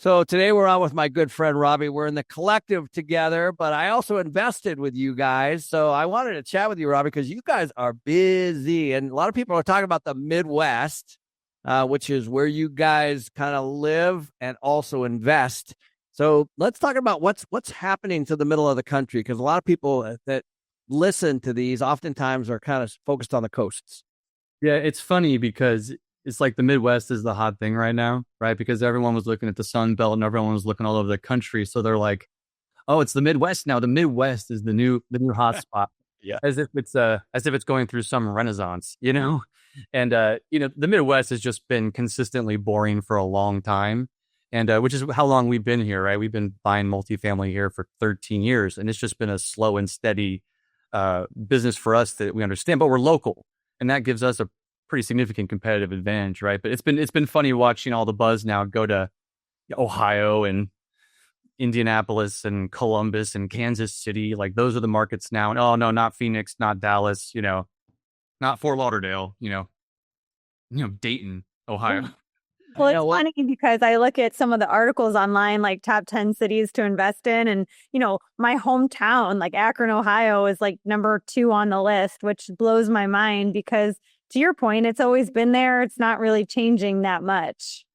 So today we're on with my good friend Robbie. We're in the collective together, but I also invested with you guys. So I wanted to chat with you, Robbie, because you guys are busy. And a lot of people are talking about the Midwest, which is where you guys kind of live and also invest. So let's talk about what's happening to the middle of the country, because a lot of people that listen to these oftentimes are kind of focused on the coasts. Yeah, it's funny because it's like the Midwest is the hot thing right now, right? Because everyone was looking at the Sun Belt and everyone was looking all over the country. So they're like, "Oh, it's the Midwest now. The Midwest is the new hot spot." Yeah. As if it's going through some renaissance, you know? And the Midwest has just been consistently boring for a long time. And which is how long we've been here, right? We've been buying multifamily here for 13 years, and it's just been a slow and steady business for us that we understand, but we're local, and that gives us a pretty significant competitive advantage, right? But it's been funny watching all the buzz now go to Ohio and Indianapolis and Columbus and Kansas City. Like those are the markets now. And oh no, not Phoenix, not Dallas, not Fort Lauderdale, Dayton, Ohio. Well, You know it's what? funny because I look at some of the articles online, like top 10 cities to invest in. And, my hometown, like Akron, Ohio, is like number 2 on the list, which blows my mind because to your point, it's always been there. It's not really changing that much.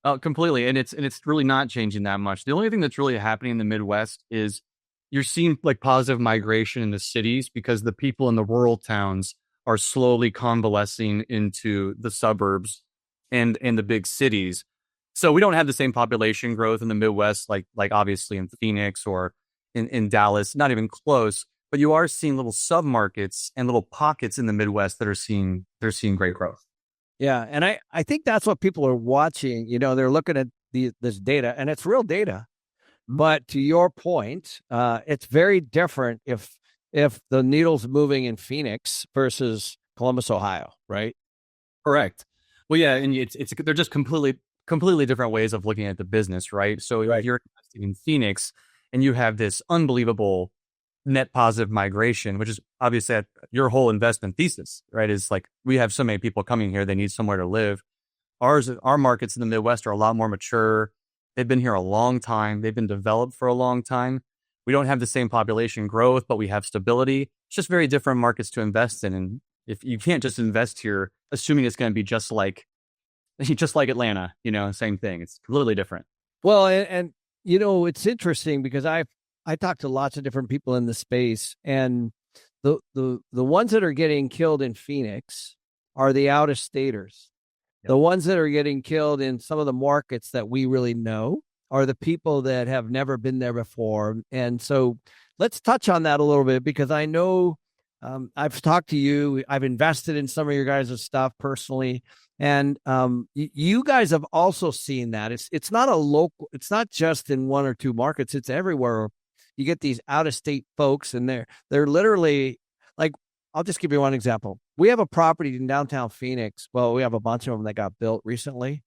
Oh, completely. And it's really not changing that much. The only thing that's really happening in the Midwest is you're seeing like positive migration in the cities because the people in the rural towns are slowly convalescing into the suburbs and in the big cities. So we don't have the same population growth in the Midwest, like obviously in Phoenix or in Dallas, not even close. But you are seeing little submarkets and little pockets in the Midwest that they're seeing great growth. Yeah. And I think that's what people are watching. They're looking at this data, and it's real data. But to your point, it's very different if the needle's moving in Phoenix versus Columbus, Ohio, right? Correct. Well, yeah, and it's they're just completely different ways of looking at the business, right? So Right. if you're investing in Phoenix and you have this unbelievable net positive migration, which is obviously your whole investment thesis, right? Is like we have so many people coming here, they need somewhere to live. Our markets in the Midwest are a lot more mature. They've been here a long time. They've been developed for a long time. We don't have the same population growth, but we have stability. It's just very different markets to invest in. And if you can't just invest here, assuming it's going to be just like Atlanta, same thing. It's completely different. Well, and it's interesting because I talked to lots of different people in the space, and the ones that are getting killed in Phoenix are the out of staters. Yep. The ones that are getting killed in some of the markets that we really know are the people that have never been there before. And so let's touch on that a little bit, because I know I've talked to you. I've invested in some of your guys' stuff personally. And you guys have also seen that. It's not a local, it's not just in 1 or 2 markets, it's everywhere. You get these out-of-state folks, and they're literally like, I'll just give you one example. We have a property in downtown Phoenix. Well, we have a bunch of them that got built recently.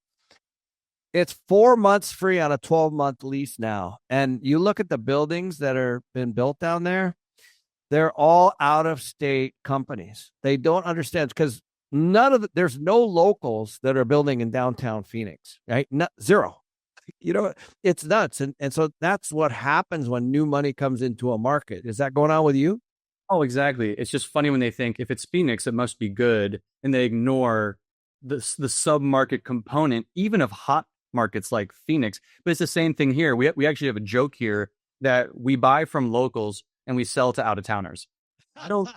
It's 4 months free on a 12-month lease now. And you look at the buildings that are been built down there, they're all out-of-state companies. They don't understand because there's no locals that are building in downtown Phoenix, right? Zero. It's nuts. And so that's what happens when new money comes into a market. Is that going on with you? Oh, exactly. It's just funny when they think if it's Phoenix, it must be good, and they ignore the sub-market component, even of hot markets like Phoenix. But it's the same thing here. We actually have a joke here that we buy from locals and we sell to out-of-towners. I don't.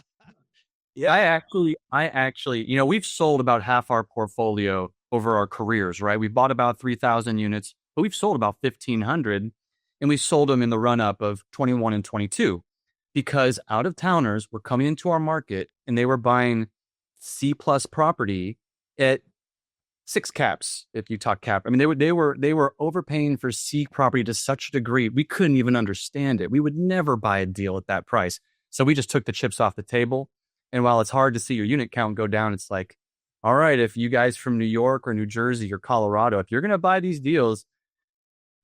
Yeah. I actually, we've sold about half our portfolio over our careers, right? We bought about 3,000 units, but we've sold about 1,500, and we sold them in the run-up of 21 and 22. Because out-of-towners were coming into our market and they were buying C plus property at 6 caps. If you talk cap, I mean, they were overpaying for C property to such a degree we couldn't even understand it. We would never buy a deal at that price. So we just took the chips off the table. And while it's hard to see your unit count go down, it's like, all right, if you guys from New York or New Jersey or Colorado, if you're going to buy these deals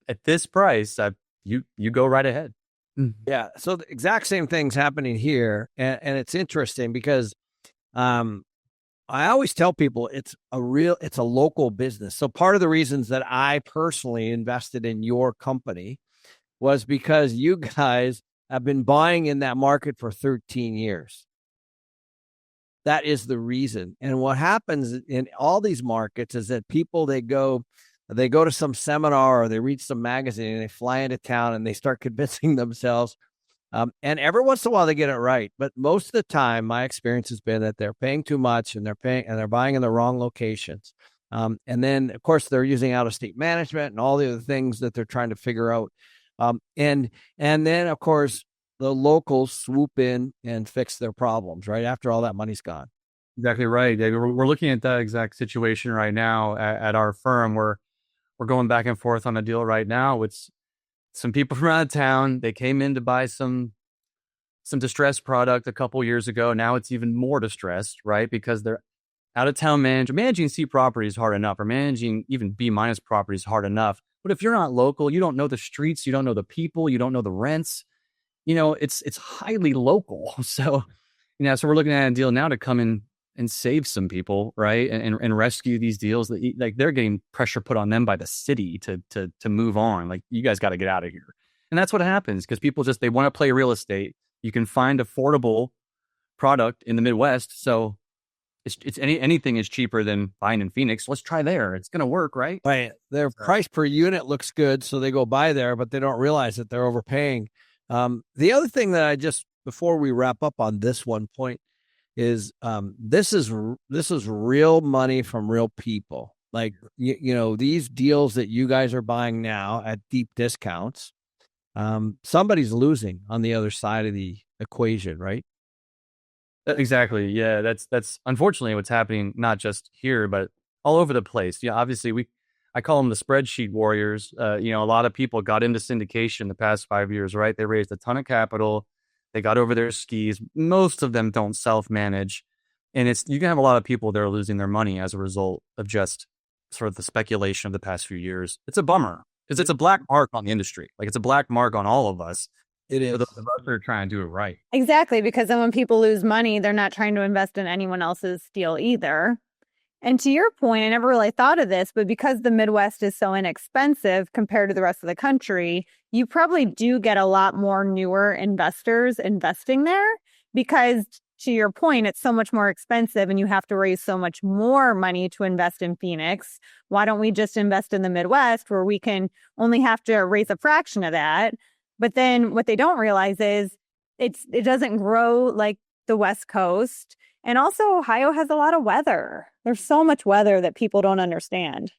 at this price, you go right ahead. Yeah. So the exact same thing's happening here. And it's interesting because I always tell people it's a local business. So part of the reasons that I personally invested in your company was because you guys have been buying in that market for 13 years. That is the reason. And what happens in all these markets is that people, they go to some seminar or they read some magazine and they fly into town and they start convincing themselves. And every once in a while they get it right. But most of the time, my experience has been that they're paying too much and they're buying in the wrong locations. And then, of course, they're using out-of-state management and all the other things that they're trying to figure out. And then, of course, the locals swoop in and fix their problems right after all that money's gone. Exactly right. Yeah, we're looking at that exact situation right now at our firm. We're going back and forth on a deal right now with some people from out of town. They came in to buy some distressed product a couple years ago. Now it's even more distressed, right? Because they're out of town managing C property is hard enough, or managing even B- property is hard enough. But if you're not local, you don't know the streets, you don't know the people, you don't know the rents. It's highly local. So, so we're looking at a deal now to come in and save some people, right? And rescue these deals that like they're getting pressure put on them by the city to move on. Like, you guys got to get out of here. And that's what happens because people they want to play real estate. You can find affordable product in the Midwest. So anything is cheaper than buying in Phoenix. Let's try there. It's going to work, right? Right. Their price per unit looks good, so they go buy there, but they don't realize that they're overpaying. The other thing that before we wrap up on this one point is this is real money from real people. Like, these deals that you guys are buying now at deep discounts, somebody's losing on the other side of the equation, right? Exactly. Yeah, that's unfortunately what's happening, not just here, but all over the place. Yeah, obviously I call them the spreadsheet warriors. A lot of people got into syndication the past 5 years, right? They raised a ton of capital. They got over their skis. Most of them don't self-manage. And you can have a lot of people that are losing their money as a result of just sort of the speculation of the past few years. It's a bummer because it's a black mark on the industry. Like, it's a black mark on all of us. It is. For those of us that are trying to do it right. Exactly, because then when people lose money, they're not trying to invest in anyone else's deal either. And to your point, I never really thought of this, but because the Midwest is so inexpensive compared to the rest of the country, you probably do get a lot more newer investors investing there because, to your point, it's so much more expensive and you have to raise so much more money to invest in Phoenix. Why don't we just invest in the Midwest where we can only have to raise a fraction of that? But then what they don't realize is it doesn't grow like the West Coast. And also, Ohio has a lot of weather. There's so much weather that people don't understand.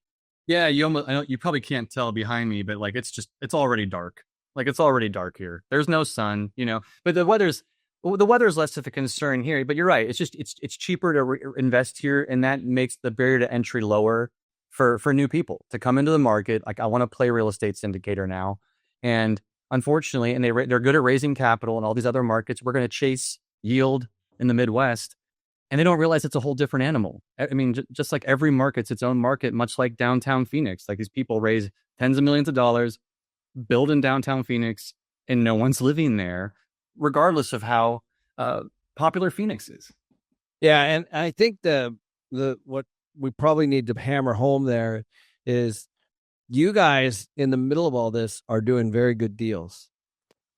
Yeah, I know you probably can't tell behind me, but like it's already dark. Like, it's already dark here. There's no sun, But the weather's less of a concern here. But you're right. It's just it's cheaper to invest here, and that makes the barrier to entry lower for new people to come into the market. Like, I want to play real estate syndicator now, and unfortunately, and they're good at raising capital in all these other markets. We're going to chase yield in the Midwest. And they don't realize it's a whole different animal. I mean, just like every market's its own market, much like downtown Phoenix. Like, these people raise tens of millions of dollars, build in downtown Phoenix, and no one's living there, regardless of how popular Phoenix is. Yeah, and I think what we probably need to hammer home there is you guys in the middle of all this are doing very good deals.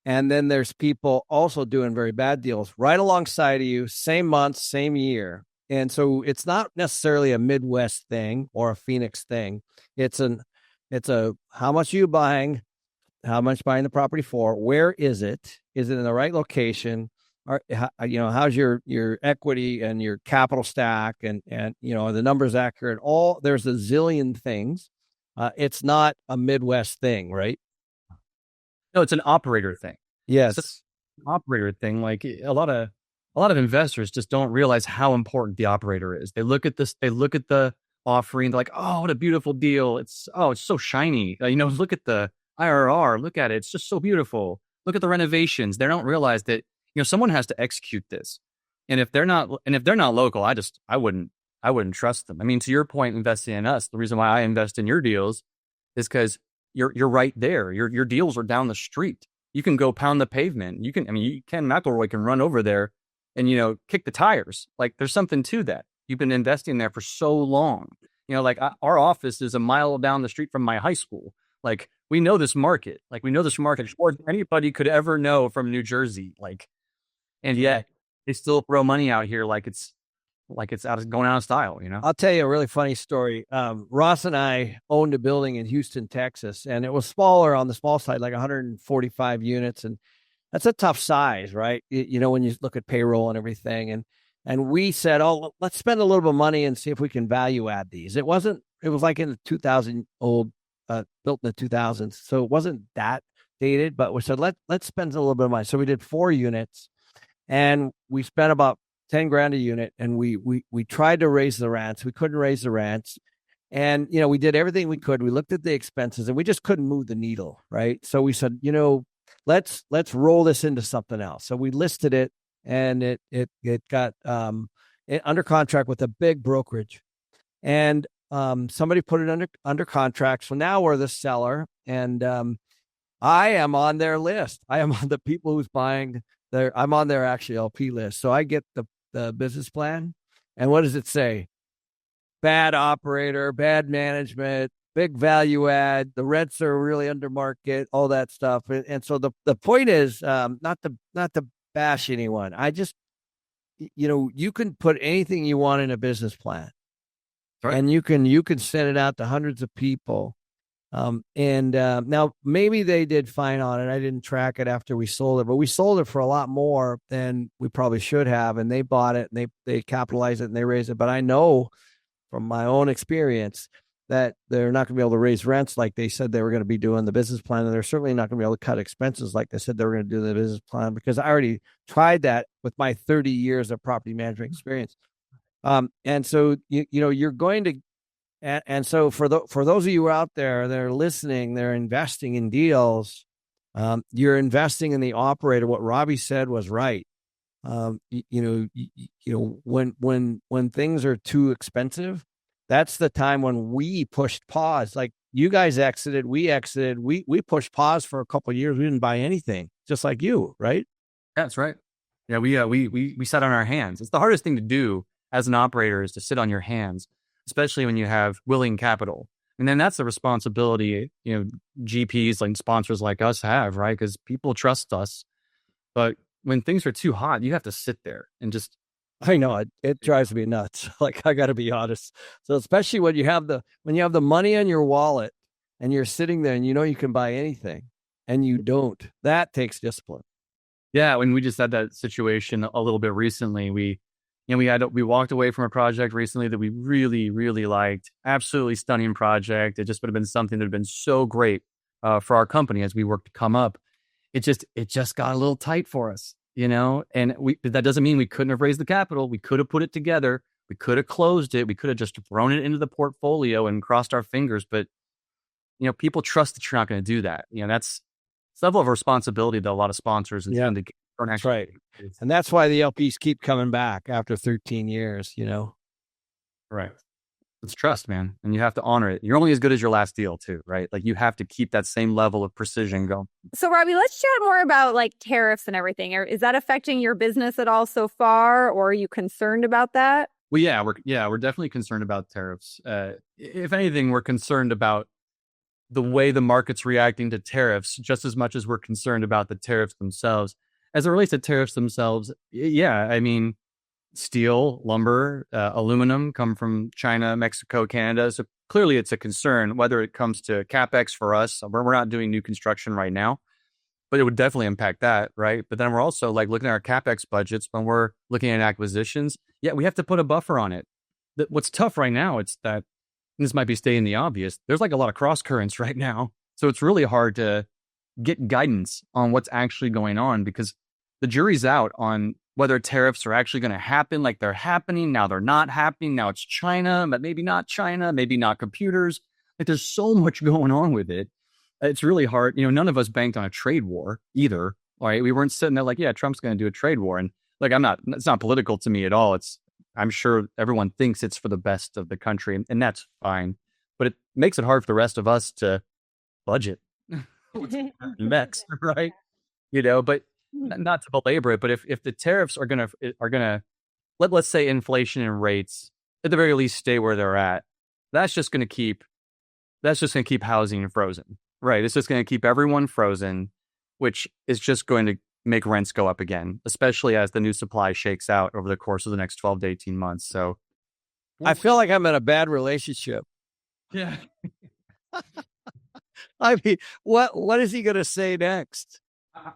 And then there's people also doing very bad deals right alongside of you, same month, same year. And so it's not necessarily a Midwest thing or a Phoenix thing. It's a how much are you buying, how much buying the property for, where is it? Is it in the right location? Or, how's your equity and your capital stack and are the numbers accurate? There's a zillion things. It's not a Midwest thing, right? No, it's an operator thing. Yes. It's an operator thing. Like, a lot of investors just don't realize how important the operator is. They look at this, they look at the offering, they're like, oh, what a beautiful deal. It's so shiny. Look at the IRR, look at it. It's just so beautiful. Look at the renovations. They don't realize that, someone has to execute this. And if they're not local, I wouldn't trust them. I mean, to your point, investing in us, the reason why I invest in your deals is because you're right there. Your deals are down the street. You can go pound the pavement. Ken McElroy can run over there and, kick the tires. Like, there's something to that. You've been investing there for so long. Like our office is a mile down the street from my high school. Like we know this market. Like we know this market more than anybody could ever know from New Jersey. Like, and yet they still throw money out here like it's going out of style. I'll tell you a really funny story. Ross and I owned a building in Houston, Texas, and it was smaller on the small side, like 145 units, and that's a tough size, right? When you look at payroll and everything, and we said, oh, let's spend a little bit of money and see if we can value add these. It was like in the 2000 old, built in the 2000s, so it wasn't that dated, but we said let's spend a little bit of money. So we did 4 units, and we spent about 10 grand a unit, and we tried to raise the rents. We couldn't raise the rents, and we did everything we could. We looked at the expenses, and we just couldn't move the needle, right? So we said, let's roll this into something else. So we listed it, and it got under contract with a big brokerage, and somebody put it under contract. So now we're the seller, and I am on their list. I am on the people who's buying. I'm on their actually LP list. So I get the business plan, and what does it say? Bad operator, bad management, big value add. The rents are really under market, all that stuff. And so the point is not to bash anyone. I just, you can put anything you want in a business plan, right, and you can send it out to hundreds of people. Now maybe they did fine on it. I didn't track it after we sold it, but we sold it for a lot more than we probably should have. And they bought it, and they capitalized it, and they raised it. But I know from my own experience that they're not going to be able to raise rents like they said they were going to be doing the business plan. And they're certainly not going to be able to cut expenses like they said they were going to do in the business plan, because I already tried that with my 30 years of property management experience. And so, you're going to, and so for those of you out there that are listening, they're investing in deals. You're investing in the operator. What Robbie said was right. When things are too expensive, that's the time when we pushed pause. Like you guys exited, we pushed pause for a couple of years. We didn't buy anything, just like you, right? That's right. Yeah, we sat on our hands. It's the hardest thing to do as an operator, is to sit on your hands, especially when you have willing capital. And then that's the responsibility, GPs like sponsors like us have, right? Because people trust us. But when things are too hot, you have to sit there and just. I know it drives me nuts. Like, I got to be honest. So especially when you have the money in your wallet and you're sitting there and you can buy anything and you don't, that takes discipline. Yeah. When we just had that situation a little bit recently, we walked away from a project recently that we really, really liked. Absolutely stunning project. It just would have been something that would have been so great for our company as we worked to come up. It just got a little tight for us, and that doesn't mean we couldn't have raised the capital. We could have put it together. We could have closed it. We could have just thrown it into the portfolio and crossed our fingers. But, people trust that you're not going to do that. That's the level of responsibility that a lot of sponsors and syndicators don't actually. That's right. And that's why the LPs keep coming back after 13 years, Right. It's trust, man. And you have to honor it. You're only as good as your last deal too, right? Like you have to keep that same level of precision going. So Robbie, let's chat more about like tariffs and everything. Is that affecting your business at all so far? Or are you concerned about that? Well, we're definitely concerned about tariffs. If anything, we're concerned about the way the market's reacting to tariffs just as much as we're concerned about the tariffs themselves. As it relates to tariffs themselves, steel, lumber, aluminum come from China, Mexico, Canada. So clearly it's a concern, whether it comes to CapEx for us. We're not doing new construction right now, but it would definitely impact that, right? But then we're also like looking at our CapEx budgets when we're looking at acquisitions. Yeah, we have to put a buffer on it. What's tough right now, it's that, and this might be stating the obvious, there's like a lot of cross currents right now. So it's really hard to get guidance on what's actually going on, because the jury's out on whether tariffs are actually going to happen, like they're happening. Now they're not happening. Now it's China, but maybe not China, maybe not computers. Like there's so much going on with it. It's really hard. None of us banked on a trade war either. All right. We weren't sitting there like, yeah, Trump's going to do a trade war. And like, it's not political to me at all. I'm sure everyone thinks it's for the best of the country, and that's fine. But it makes it hard for the rest of us to budget next, right? But not to belabor it, but if the tariffs are gonna let's say inflation and rates at the very least stay where they're at. That's just going to keep housing frozen, right? It's just going to keep everyone frozen, which is just going to make rents go up again, especially as the new supply shakes out over the course of the next 12 to 18 months. So I feel like I'm in a bad relationship. yeah. I mean, what is he going to say next?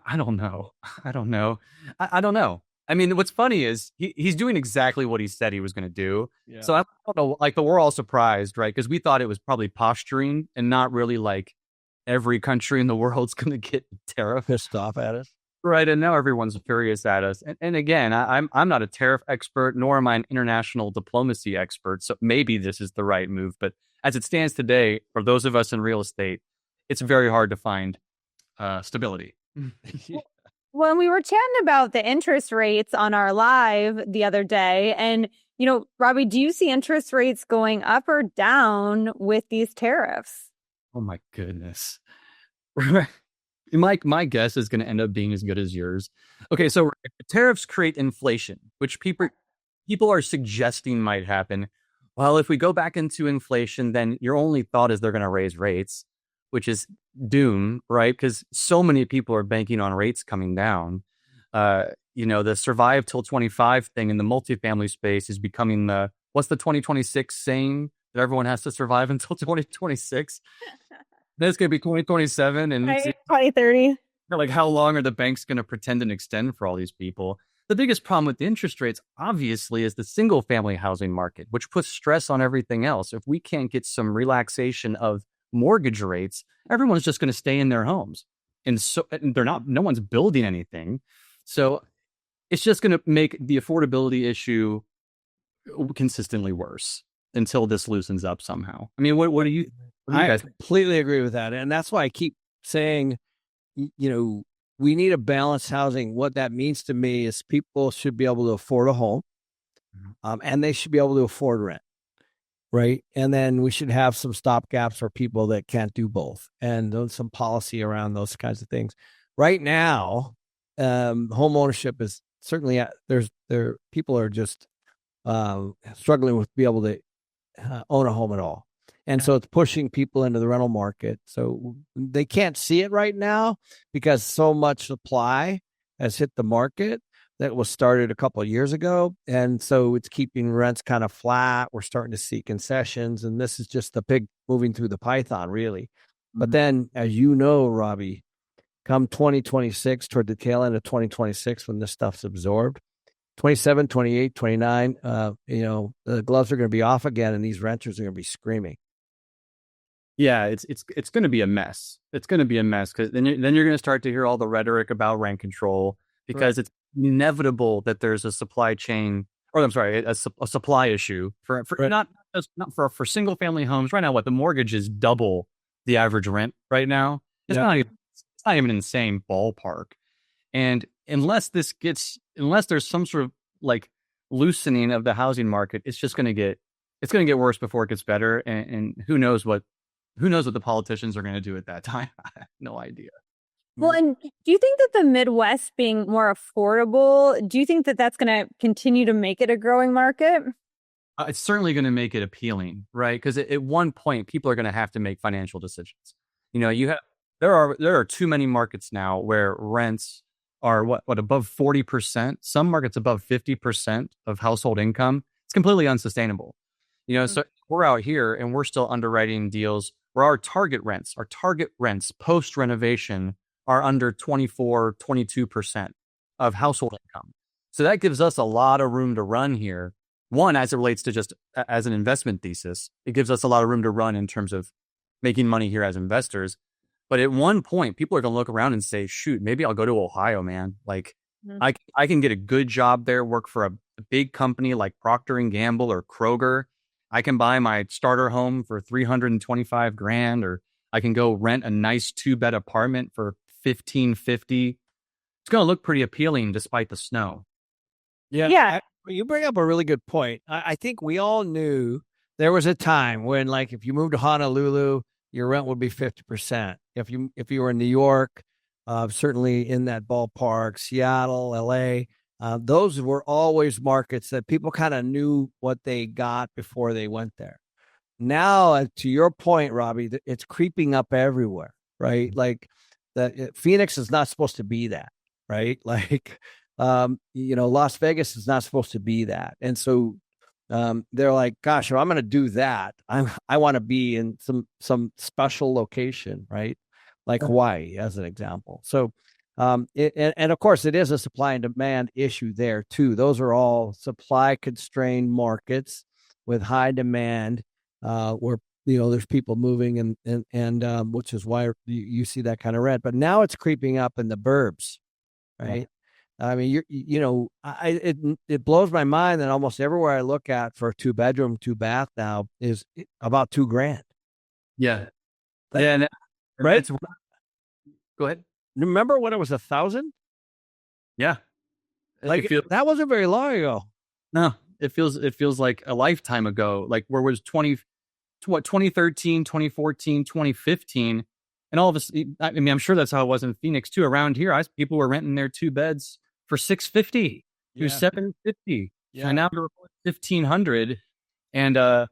I don't know. I don't know. I don't know. I mean, what's funny is he's doing exactly what he said he was going to do. Yeah. So I don't know, like, but we're all surprised, right? Because we thought it was probably posturing and not really like every country in the world's going to get tariff Pissed off at us. right. And now everyone's furious at us. And again, I'm not a tariff expert, nor am I an international diplomacy expert. So maybe this is the right move. But as it stands today, for those of us in real estate, it's very hard to find stability. When we were chatting about the interest rates on our live the other day, and, Robbie, do you see interest rates going up or down with these tariffs? Oh, my goodness. My guess is going to end up being as good as yours. Okay, so tariffs create inflation, which people are suggesting might happen. Well, if we go back into inflation, then your only thought is they're going to raise rates, which is doom, right? Because so many people are banking on rates coming down. The survive till 25 thing in the multifamily space is becoming what's the 2026 saying that everyone has to survive until 2026? Then it's going to be 2027 and right, 2030. Like, how long are the banks going to pretend and extend for all these people? The biggest problem with the interest rates, obviously, is the single family housing market, which puts stress on everything else. If we can't get some relaxation of mortgage rates, everyone's just going to stay in their homes. And so no one's building anything. So it's just going to make the affordability issue consistently worse until this loosens up somehow. I mean, what do you guys completely agree with that. And that's why I keep saying, we need a balanced housing. What that means to me is people should be able to afford a home, and they should be able to afford rent. Right. And then we should have some stopgaps for people that can't do both, and some policy around those kinds of things. Right now, home ownership is certainly people are just struggling with be able to own a home at all. And so it's pushing people into the rental market. So they can't see it right now because so much supply has hit the market that was started a couple of years ago. And so it's keeping rents kind of flat. We're starting to see concessions. And this is just the pig moving through the python, really. Mm-hmm. But then, as you know, Robbie, come 2026, toward the tail end of 2026, when this stuff's absorbed, 27, 28, 29, the gloves are going to be off again, and these renters are going to be screaming. Yeah, it's going to be a mess. It's going to be a mess because then you're going to start to hear all the rhetoric about rent control, because It's inevitable that there's a supply chain, or I'm sorry, a supply issue for not for single family homes. Right now, the mortgage is double the average rent right now. It's not even insane ballpark. And unless there's some sort of like loosening of the housing market, it's going to get worse before it gets better. And who knows what the politicians are going to do at that time? I have no idea. Well, and do you think that the Midwest being more affordable, do you think that that's going to continue to make it a growing market? It's certainly going to make it appealing, right? Because at one point, people are going to have to make financial decisions. There are too many markets now where rents are above 40%. Some markets above 50% of household income. It's completely unsustainable. So we're out here and we're still underwriting deals where our target rents post renovation are under 24, 22% of household income. So that gives us a lot of room to run here. One, as it relates to just as an investment thesis, it gives us a lot of room to run in terms of making money here as investors. But at one point, people are going to look around and say, shoot, maybe I'll go to Ohio, man. Like, I can get a good job there, work for a big company like Procter & Gamble or Kroger. I can buy my starter home for $325,000, or I can go rent a nice 2-bed apartment for $1,550. It's going to look pretty appealing despite the snow. Yeah. You bring up a really good point. I think we all knew there was a time when, like, if you moved to Honolulu, your rent would be 50%. If you were in New York, certainly in that ballpark, Seattle, LA, those were always markets that people kind of knew what they got before they went there. Now, to your point, Robbie, it's creeping up everywhere, right? Like Phoenix is not supposed to be that, right? Like, Las Vegas is not supposed to be that. And so they're like, gosh, if I'm going to do that, I want to be in some special location, right? Like Hawaii, as an example. So, and of course, it is a supply and demand issue there too. Those are all supply constrained markets with high demand, where there's people moving, and which is why you see that kind of rent. But now it's creeping up in the burbs, right? Yeah. I mean, it blows my mind that almost everywhere I look at for a 2-bedroom, 2-bath now is about $2,000. Yeah, yeah, right. Go ahead. Remember when it was 1,000? Yeah, like that wasn't very long ago. No, it feels like a lifetime ago. Like where was 2013, 2014, 2015, and all of us. I mean, I'm sure that's how it was in Phoenix too. Around here, people were renting their 2 beds for $650 to $750, and now they're $1,500. And at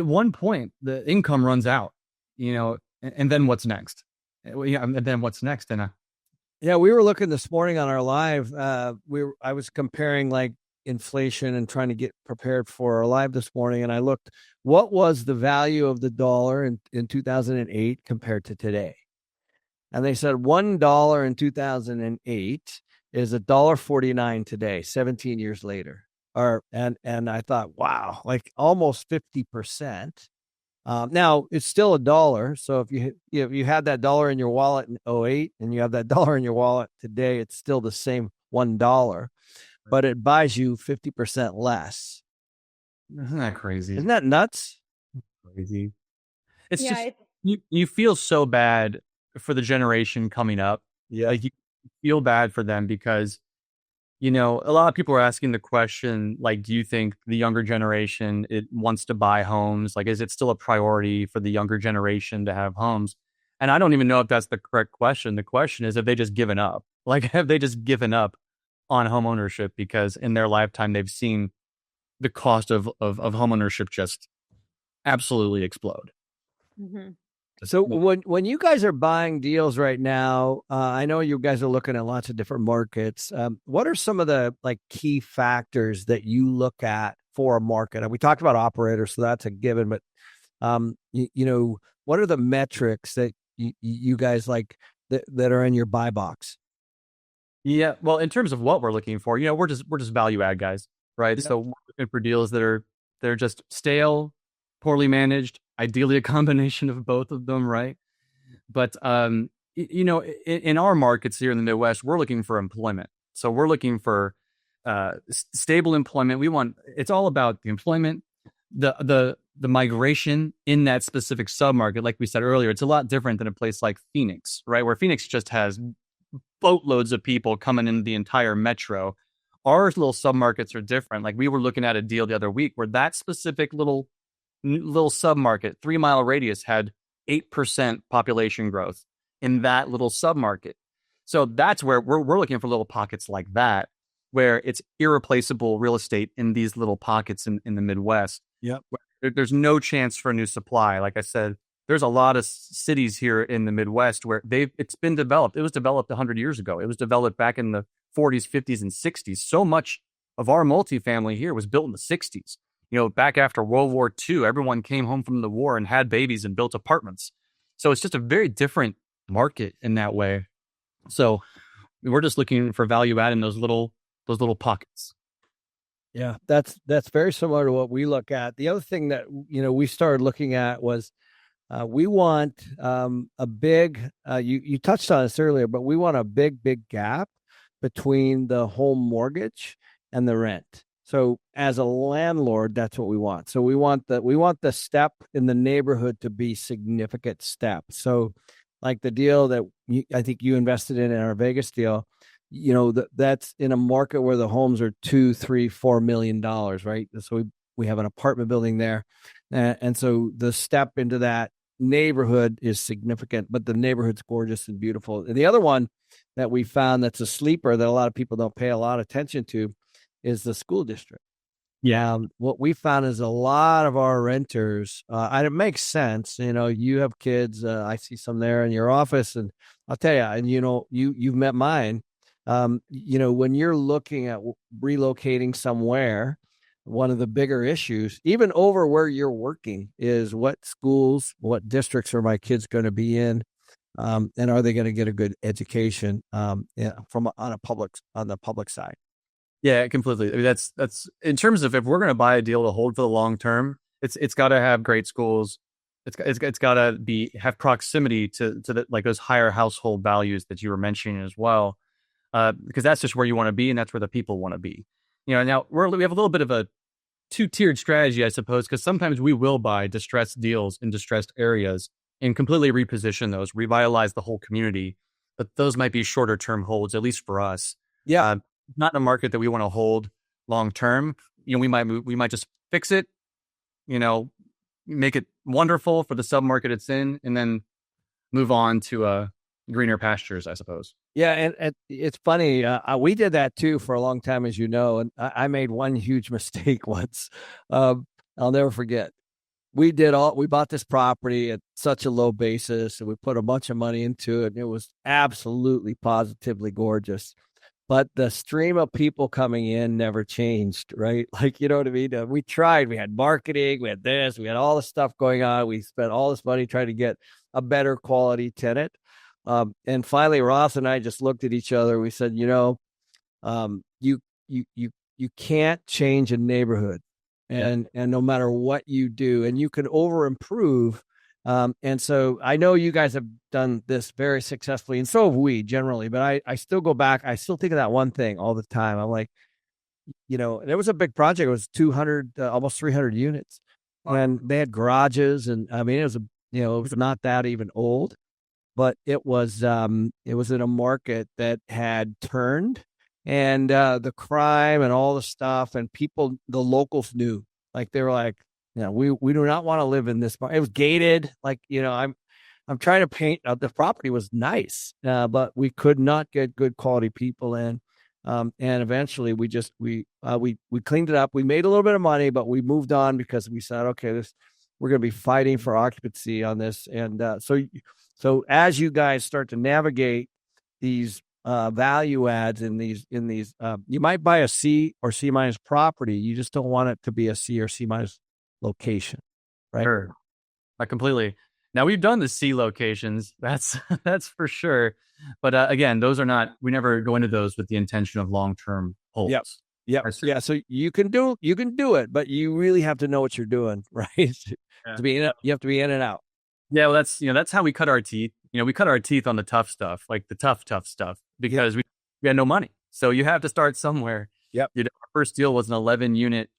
one point, the income runs out. And then what's next? And then what's next? And we were looking this morning on our live. I was comparing like inflation and trying to get prepared for our live this morning, and I looked what was the value of the dollar in 2008 compared to today, and they said $1 in 2008 is $1.49 today, 17 years later. And I thought, wow, like almost 50%. Now it's still $1. So if you had that dollar in your wallet in 2008 and you have that dollar in your wallet today, it's still the same $1, but it buys you 50% less. Isn't that crazy? Isn't that nuts? Crazy. It's just you feel so bad for the generation coming up. Yeah, like you feel bad for them because a lot of people are asking the question, like, do you think the younger generation wants to buy homes? Like, is it still a priority for the younger generation to have homes? And I don't even know if that's the correct question. The question is, have they just given up? Like, have they just given up on home ownership because in their lifetime they've seen the cost of home ownership just absolutely explode? Mm-hmm. So when you guys are buying deals right now, I know you guys are looking at lots of different markets. What are some of the key factors that you look at for a market? And we talked about operators, so that's a given. But what are the metrics that you guys like that are in your buy box? Yeah, well, in terms of what we're looking for, we're just value add guys, right? Yep. So we're looking for deals they're just stale, poorly managed. Ideally, a combination of both of them, right? But in our markets here in the Midwest, we're looking for employment. So we're looking for stable employment. It's all about the employment, the migration in that specific submarket. Like we said earlier, it's a lot different than a place like Phoenix, right? Where Phoenix just has boatloads of people coming in the entire metro. Our little submarkets are different. Like we were looking at a deal the other week where that specific little submarket, 3-mile radius, had 8% population growth in that little submarket. So that's where we're looking for little pockets like that, where it's irreplaceable real estate in these little pockets in the Midwest. Yep. There's no chance for a new supply. Like I said, there's a lot of cities here in the Midwest where it's been developed. It was developed 100 years ago. It was developed back in the 40s, 50s, and 60s. So much of our multifamily here was built in the 60s. Back after World War II, everyone came home from the war and had babies and built apartments. So it's just a very different market in that way. So we're just looking for value add in those little pockets. Yeah, that's very similar to what we look at. The other thing that we started looking at was we want a big. You touched on this earlier, but we want a big gap between the home mortgage and the rent. So as a landlord, that's what we want. So we want the step in the neighborhood to be significant step. So like the deal that I think you invested in our Vegas deal, that's in a market where the homes are $2, $3, $4 million, right? So we have an apartment building there. And so the step into that neighborhood is significant, but the neighborhood's gorgeous and beautiful. And the other one that we found that's a sleeper that a lot of people don't pay a lot of attention to is the school district. Yeah. What we found is a lot of our renters, and it makes sense. You have kids. I see some there in your office, and I'll tell you, and you've met mine. When you're looking at relocating somewhere, one of the bigger issues, even over where you're working, is what schools, what districts are my kids going to be in, and are they going to get a good education on the public side. Yeah, completely. I mean, that's in terms of if we're going to buy a deal to hold for the long term, it's got to have great schools. It's got to have proximity to like those higher household values that you were mentioning as well, because that's just where you want to be, and that's where the people want to be. Now we have a little bit of a two-tiered strategy, I suppose, because sometimes we will buy distressed deals in distressed areas and completely reposition those, revitalize the whole community. But those might be shorter term holds, at least for us. Yeah. Not in a market that we want to hold long term. We might just fix it, make it wonderful for the submarket it's in, and then move on to greener pastures, I suppose. Yeah, and it's funny. We did that too for a long time, as you know. And I made one huge mistake once. I'll never forget. We bought this property at such a low basis, and we put a bunch of money into it. And it was absolutely, positively gorgeous. But the stream of people coming in never changed, right? Like, you know what I mean? We tried. We had marketing. We had this. We had all this stuff going on. We spent all this money trying to get a better quality tenant. And finally, Ross and I just looked at each other. We said, you can't change a neighborhood, and no matter what you do, and you can over improve. And so I know you guys have done this very successfully, and so have we generally, but I still go back. I still think of that one thing all the time. I'm like, there was a big project. It was 200, almost 300 units. And they had garages, and I mean, it was not that even old, but it was in a market that had turned, and the crime and all the stuff, and people, the locals knew, like, they were like, we do not want to live in this. It was gated. Like, I'm trying to paint. The property was nice, but we could not get good quality people in. And eventually we cleaned it up. We made a little bit of money, but we moved on because we said, okay, we're going to be fighting for occupancy on this. And so as you guys start to navigate these value adds in these, you might buy a C or C minus property. You just don't want it to be a C or C minus location, right? Sure. Completely. Now, we've done the C locations, that's for sure. But again, those are not, we never go into those with the intention of long-term holds. Yep. Yeah. So you can do it, but you really have to know what you're doing, right? You have to be in and out. Yeah. Well, that's how we cut our teeth. We cut our teeth on the tough stuff, like the tough stuff, because we had no money. So you have to start somewhere. Yep. Our first deal was an 11 unit,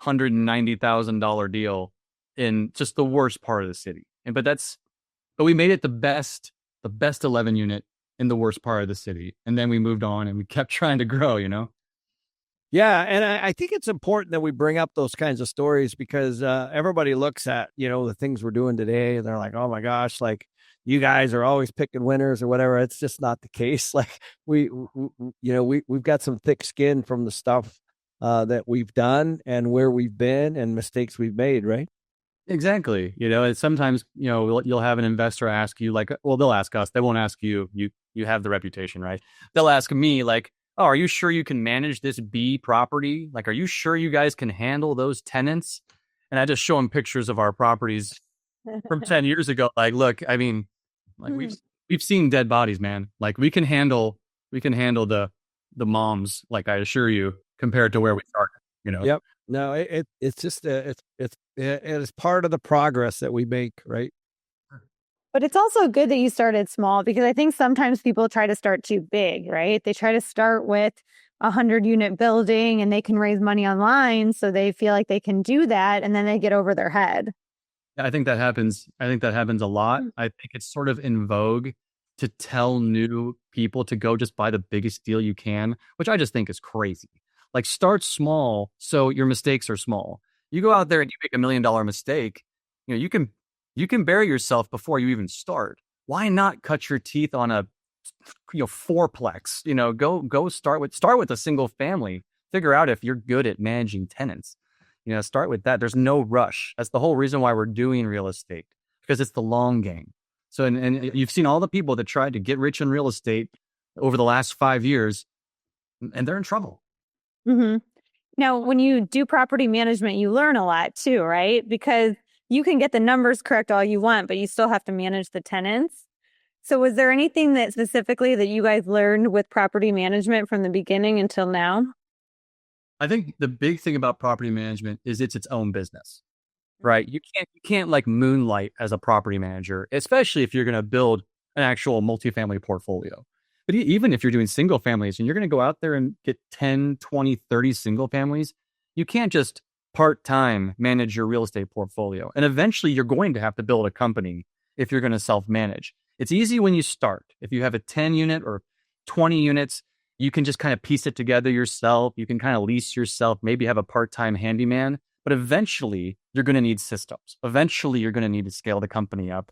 $190,000 deal in just the worst part of the city. But we made it the best 11 unit in the worst part of the city. And then we moved on and we kept trying to grow, Yeah. And I think it's important that we bring up those kinds of stories because everybody looks at, the things we're doing today and they're like, oh my gosh, like you guys are always picking winners or whatever. It's just not the case. Like we've got some thick skin from the stuff that we've done and where we've been and mistakes we've made, right? Exactly. And sometimes, you'll have an investor ask you they'll ask us, they won't ask you, you have the reputation, right? They'll ask me like, oh, are you sure you can manage this B property? Like, are you sure you guys can handle those tenants? And I just show them pictures of our properties from 10 years ago. Like, look, I mean, like we've seen dead bodies, man. Like we can handle the moms, like I assure you, compared to where we started, Yep. No, it's just it is part of the progress that we make, right? But it's also good that you started small because I think sometimes people try to start too big, right? They try to start with a 100-unit building and they can raise money online, so they feel like they can do that, and then they get over their head. I think that happens. I think that happens a lot. I think it's sort of in vogue to tell new people to go just buy the biggest deal you can, which I just think is crazy. Like, start small so your mistakes are small. You go out there and you make $1 million mistake, you can you can bury yourself before you even start. Why not cut your teeth on a fourplex? Go start with a single family. Figure out if you're good at managing tenants. Start with that. There's no rush. That's the whole reason why we're doing real estate, because it's the long game. So, and you've seen all the people that tried to get rich in real estate over the last 5 years, and they're in trouble. Mm-hmm. Now, when you do property management, you learn a lot too, right? Because you can get the numbers correct all you want, but you still have to manage the tenants. So was there anything that specifically that you guys learned with property management from the beginning until now? I think the big thing about property management is it's its own business, right? You can't like moonlight as a property manager, especially if you're going to build an actual multifamily portfolio. But even if you're doing single families and you're going to go out there and get 10, 20, 30 single families, you can't just part-time manage your real estate portfolio. And eventually you're going to have to build a company if you're going to self-manage. It's easy when you start. If you have a 10 unit or 20 units, you can just kind of piece it together yourself. You can kind of lease yourself, maybe have a part-time handyman, but eventually you're going to need systems. Eventually you're going to need to scale the company up.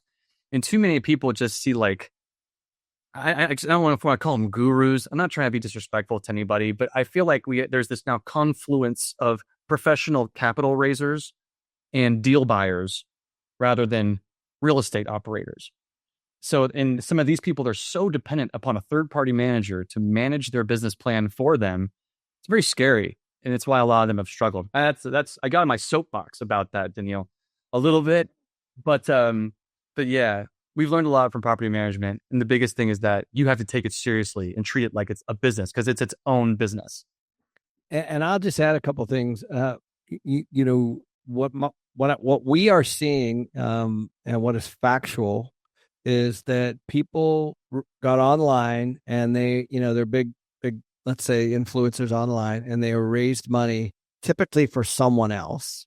And too many people just see like, I don't want to call them gurus. I'm not trying to be disrespectful to anybody, but I feel like there's this now confluence of professional capital raisers and deal buyers rather than real estate operators. So, and some of these people are so dependent upon a third-party manager to manage their business plan for them. It's very scary, and it's why a lot of them have struggled. That's I got on my soapbox about that, Danille, a little bit, but yeah. We've learned a lot from property management. And the biggest thing is that you have to take it seriously and treat it like it's a business because it's its own business. And I'll just add a couple of things. What we are seeing and what is factual is that people got online and they're big, let's say influencers online, and they raised money typically for someone else.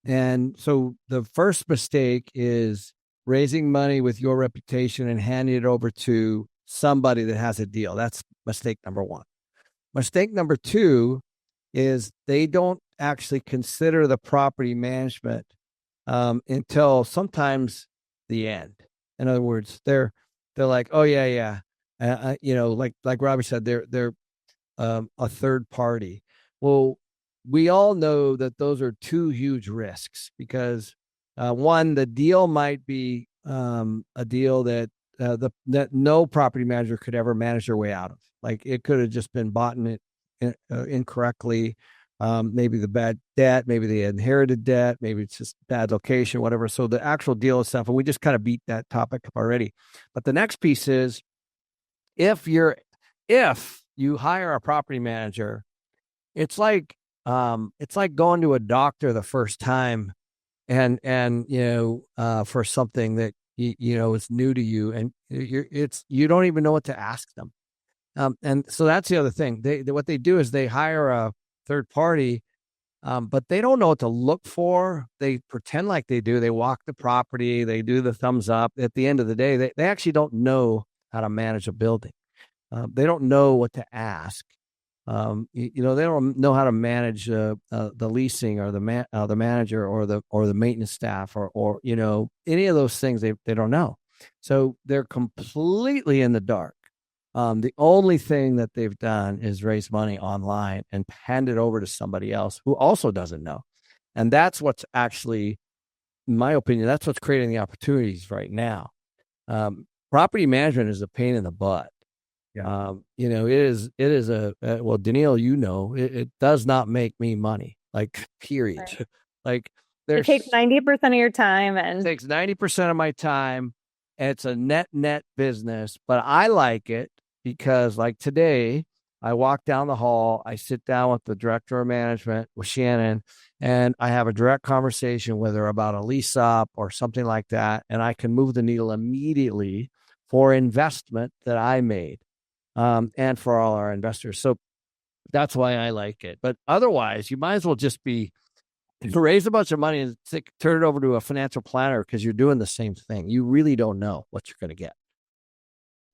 And so the first mistake is raising money with your reputation and handing it over to somebody that has a deal. That's mistake number one. Mistake number two is they don't actually consider the property management until sometimes the end. In other words, they're like, oh yeah. Like Robbie said, they're a third party. Well, we all know that those are two huge risks because one, the deal might be a deal that that no property manager could ever manage their way out of. Like it could have just been bought incorrectly. Maybe the bad debt, maybe the inherited debt, maybe it's just bad location, whatever. So the actual deal itself, and we just kind of beat that topic up already. But the next piece is if you hire a property manager, it's like going to a doctor the first time and for something that is new to you, and you don't even know what to ask them. And so that's the other thing. What they do is they hire a third party, but they don't know what to look for. They pretend like they do. They walk the property. They do the thumbs up. At the end of the day, they actually don't know how to manage a building. They don't know what to ask. They don't know how to manage the leasing or the manager or the maintenance staff or any of those things. They don't know. So they're completely in the dark. The only thing that they've done is raise money online and hand it over to somebody else who also doesn't know. And that's what's actually, in my opinion, that's what's creating the opportunities right now. Property management is a pain in the butt. Yeah. It is well, Danille, it does not make me money, like period. Right. Like it takes 90% of your time and it takes 90% of my time. And it's a net business, but I like it because like today I walk down the hall, I sit down with the director of management with Shannon, and I have a direct conversation with her about a lease up or something like that. And I can move the needle immediately for investment that I made. And for all our investors. So that's why I like it. But otherwise, you might as well just raise a bunch of money and turn it over to a financial planner because you're doing the same thing. You really don't know what you're going to get.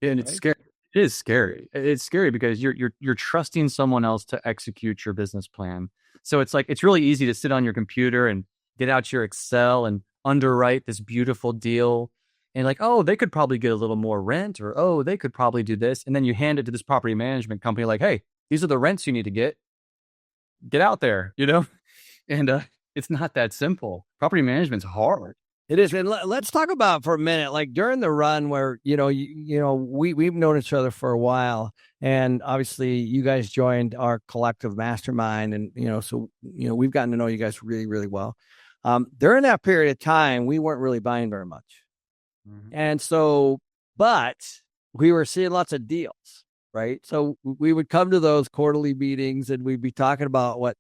And it's scary. It is scary. It's scary because you're trusting someone else to execute your business plan. So it's like, it's really easy to sit on your computer and get out your Excel and underwrite this beautiful deal and like, oh, they could probably get a little more rent, or, oh, they could probably do this. And then you hand it to this property management company like, hey, these are the rents you need to get out there, And it's not that simple. Property management's hard. It is. And let's talk about for a minute, like during the run where, we've known each other for a while, and obviously you guys joined our collective mastermind, and, we've gotten to know you guys really, really well. During that period of time, we weren't really buying very much. Mm-hmm. And so, but we were seeing lots of deals, right? So we would come to those quarterly meetings and we'd be talking about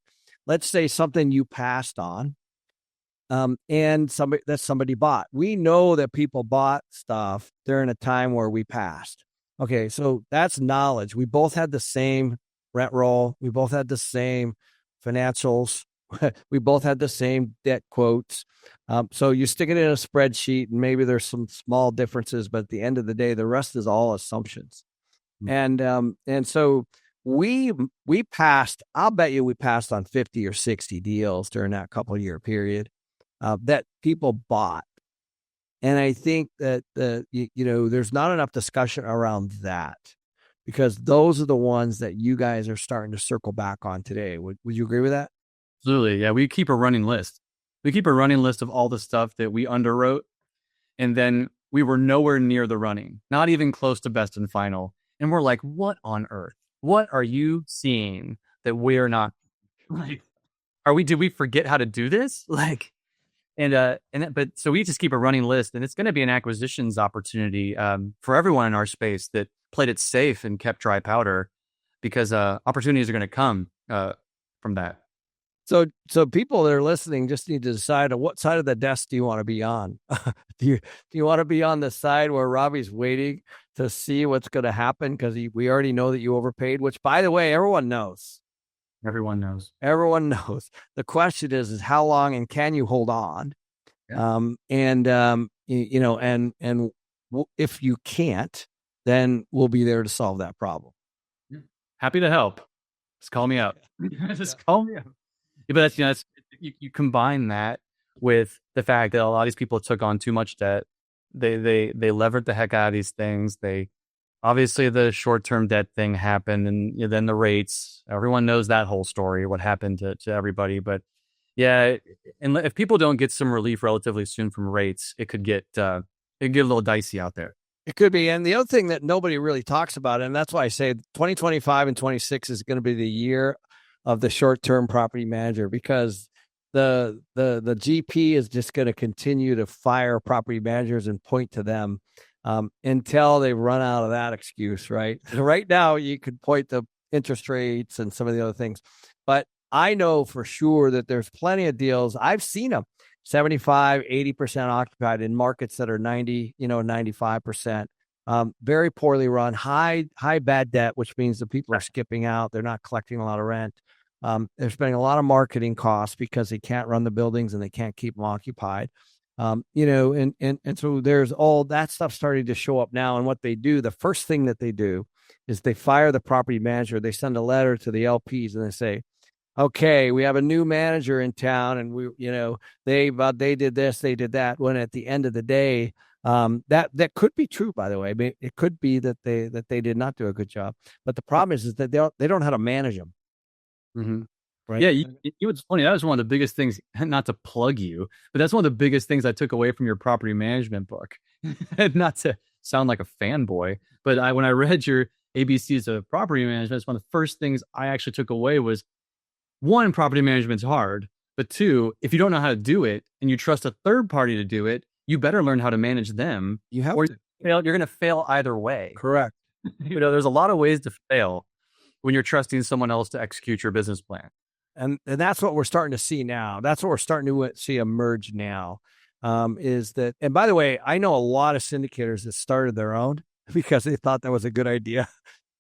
let's say something you passed on. And somebody bought. We know that people bought stuff during a time where we passed. Okay, so that's knowledge. We both had the same rent roll. We both had the same financials. We both had the same debt quotes. So you stick it in a spreadsheet, and maybe there's some small differences, but at the end of the day, the rest is all assumptions. Mm-hmm. And so we passed. I'll bet you we passed on 50 or 60 deals during that couple year period. That people bought. And I think that, there's not enough discussion around that, because those are the ones that you guys are starting to circle back on today. Would you agree with that? Absolutely. Yeah. We keep a running list. We keep a running list of all the stuff that we underwrote. And then we were nowhere near the running, not even close to best and final. And we're like, what on earth? What are you seeing that we're not? Like, did we forget how to do this? But so we just keep a running list, and it's going to be an acquisitions opportunity for everyone in our space that played it safe and kept dry powder, because opportunities are going to come from that. So people that are listening just need to decide on what side of the desk do you want to be on. Do you want to be on the side where Robbie's waiting to see what's going to happen because we already know that you overpaid, which, by the way, everyone knows. Everyone knows. Everyone knows. The question is how long, and can you hold on? Yeah. If you can't, then we'll be there to solve that problem. Yeah. Happy to help. Just call me up. Call me up. Yeah, but that's you combine that with the fact that a lot of these people took on too much debt. They levered the heck out of these things. Obviously, the short-term debt thing happened, and then the rates. Everyone knows that whole story, what happened to everybody. But yeah, and if people don't get some relief relatively soon from rates, it could get a little dicey out there. It could be. And the other thing that nobody really talks about, and that's why I say 2025 and 26 is going to be the year of the short-term property manager, because the GP is just going to continue to fire property managers and point to them until they run out of that excuse, right? Right now, you could point to interest rates and some of the other things. But I know for sure that there's plenty of deals. I've seen them 75, 80% occupied in markets that are 90, 95%. Very poorly run, high bad debt, which means the people are skipping out. They're not collecting a lot of rent. They're spending a lot of marketing costs because they can't run the buildings and they can't keep them occupied. And so there's all that stuff starting to show up now. And what they do, the first thing that they do is they fire the property manager. They send a letter to the LPs and they say, okay, we have a new manager in town, and they did this, they did that. When at the end of the day, that could be true, by the way. I mean, it could be that they did not do a good job. But the problem is that they don't know how to manage them. Mm-hmm. Right? Yeah, it's funny. That was one of the biggest things. Not to plug you, but that's one of the biggest things I took away from your property management book. Not to sound like a fanboy, but when I read your ABCs of property management, it's one of the first things I actually took away was, one, property management's hard, but two, if you don't know how to do it and you trust a third party to do it, you better learn how to manage them. You have to. You're going to fail either way. Correct. There's a lot of ways to fail when you're trusting someone else to execute your business plan. And that's what we're starting to see now. That's what we're starting to see emerge now. Is that, and by the way, I know a lot of syndicators that started their own because they thought that was a good idea.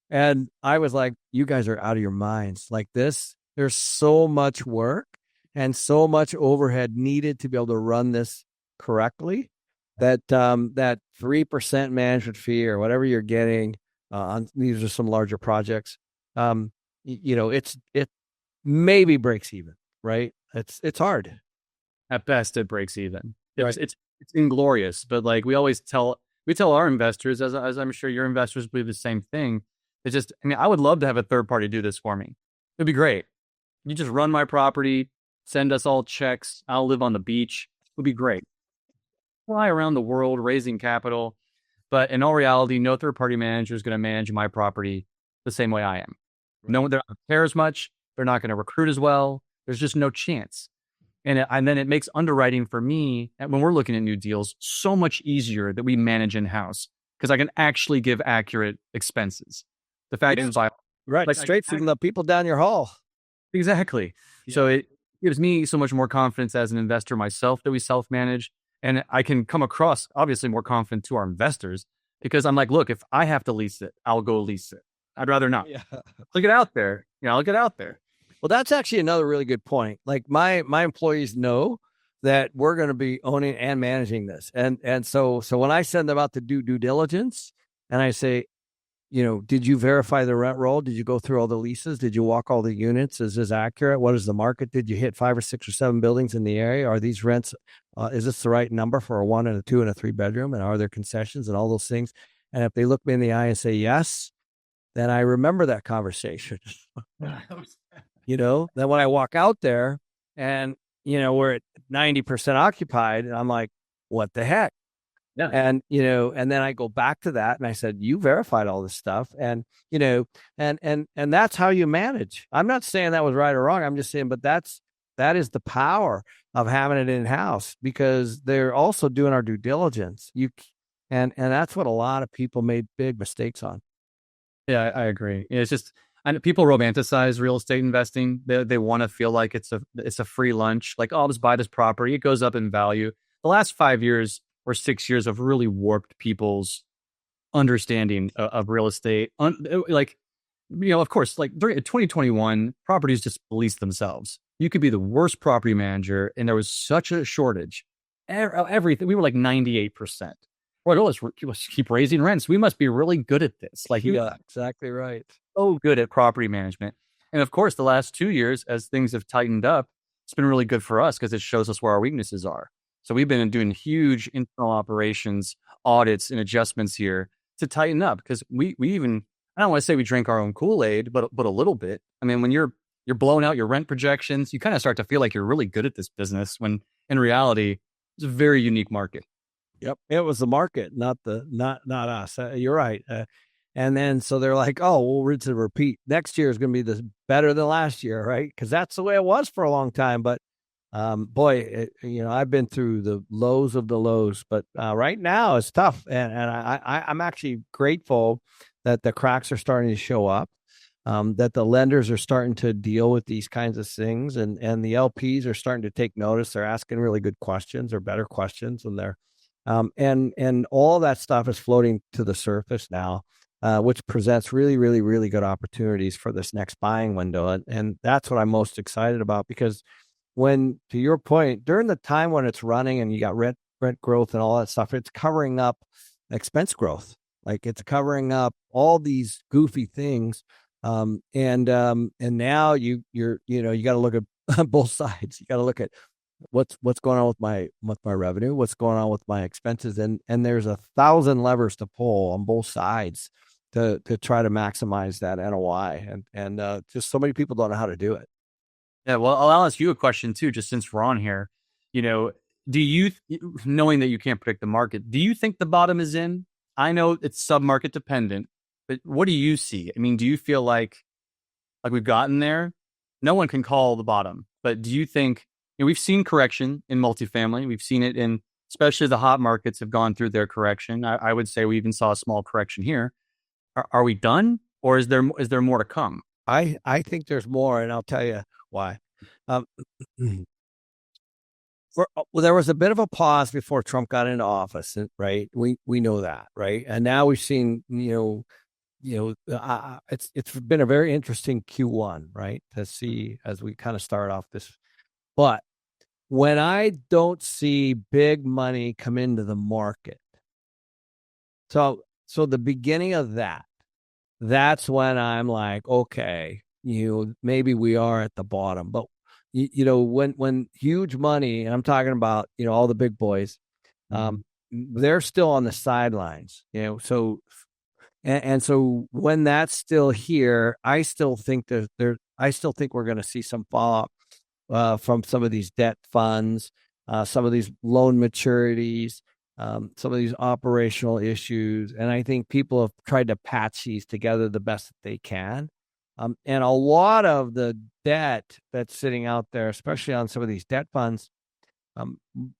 And I was like, you guys are out of your minds. Like this, there's so much work and so much overhead needed to be able to run this correctly that that 3% management fee or whatever you're getting on these are some larger projects. It maybe breaks even, right? It's hard. At best, it breaks even. It's inglorious, but like we tell our investors, as I'm sure your investors believe the same thing. It's just, I mean, I would love to have a third party do this for me. It'd be great. You just run my property, send us all checks. I'll live on the beach. It would be great. Fly around the world raising capital. But in all reality, no third party manager is going to manage my property the same way I am. Right. No one, they don't care as much. They're not going to recruit as well. There's just no chance. And then it makes underwriting for me, when we're looking at new deals, so much easier that we manage in-house because I can actually give accurate expenses. The fact is, right, like, straight from the people down your hall. Exactly. Yeah. So it gives me so much more confidence as an investor myself that we self-manage. And I can come across, obviously, more confident to our investors because I'm like, look, if I have to lease it, I'll go lease it. I'd rather not. Yeah. Look it out there. I'll get out there. Well, that's actually another really good point. Like my employees know that we're going to be owning and managing this. And so when I send them out to do due diligence and I say, did you verify the rent roll? Did you go through all the leases? Did you walk all the units? Is this accurate? What is the market? Did you hit 5 or 6 or 7 buildings in the area? Are these rents, is this the right number for a 1 and a 2 and a 3 bedroom? And are there concessions and all those things? And if they look me in the eye and say yes, then I remember that conversation. Then when I walk out there and, we're at 90% occupied, and I'm like, what the heck? Yeah. And, and then I go back to that and I said, you verified all this stuff. And, and that's how you manage. I'm not saying that was right or wrong. I'm just saying, but that is the power of having it in-house because they're also doing our due diligence. And that's what a lot of people made big mistakes on. Yeah, I agree. It's just, and people romanticize real estate investing. They want to feel like it's a free lunch. Like, oh, I'll just buy this property. It goes up in value. The last 5 years or 6 years have really warped people's understanding of real estate. Of course, like during 2021, properties just lease themselves. You could be the worst property manager, and there was such a shortage. Everything, we were like 98%. Right, let's keep raising rents. We must be really good at this. Like, yeah, exactly right. So good at property management. And of course, the last 2 years, as things have tightened up, it's been really good for us because it shows us where our weaknesses are. So we've been doing huge internal operations, audits, and adjustments here to tighten up because we even, I don't want to say we drink our own Kool-Aid, but a little bit. I mean, when you're blowing out your rent projections, you kind of start to feel like you're really good at this business when in reality, it's a very unique market. Yep. It was the market, not us. You're right. And then, so they're like, oh, we'll rinse and repeat. Next year is going to be better than last year. Right. Cause that's the way it was for a long time. But, boy, I've been through the lows of the lows, but, right now it's tough. And I'm actually grateful that the cracks are starting to show up, that the lenders are starting to deal with these kinds of things and the LPs are starting to take notice. They're asking really good questions or better questions and they're, and all that stuff is floating to the surface now, which presents really, really, really good opportunities for this next buying window. And that's what I'm most excited about because when, to your point, during the time when it's running and you got rent growth and all that stuff, it's covering up expense growth. Like it's covering up all these goofy things. And now you got to look at both sides. You got to look at what's going on with my revenue, what's going on with my expenses. And there's 1,000 levers to pull on both sides to try to maximize that NOI. And just so many people don't know how to do it. Yeah. Well, I'll ask you a question too, just since we're on here, do you, knowing that you can't predict the market, do you think the bottom is in? I know it's sub-market dependent, but what do you see? I mean, do you feel like we've gotten there? No one can call the bottom, but do you think, we've seen correction in multifamily. We've seen it in, especially the hot markets have gone through their correction. I would say we even saw a small correction here. Are we done, or is there more to come? I think there's more, and I'll tell you why. There was a bit of a pause before Trump got into office, right? We know that, right? And now we've seen, it's been a very interesting Q1, right? To see as we kind of start off this, but when I don't see big money come into the market, so the beginning of that's when I'm like, okay, maybe we are at the bottom. But when huge money, and I'm talking about, all the big boys, they're still on the sidelines, and so when that's still here, I still think I still think we're going to see some fallout from some of these debt funds, some of these loan maturities, some of these operational issues. And I think people have tried to patch these together the best that they can. And a lot of the debt that's sitting out there, especially on some of these debt funds,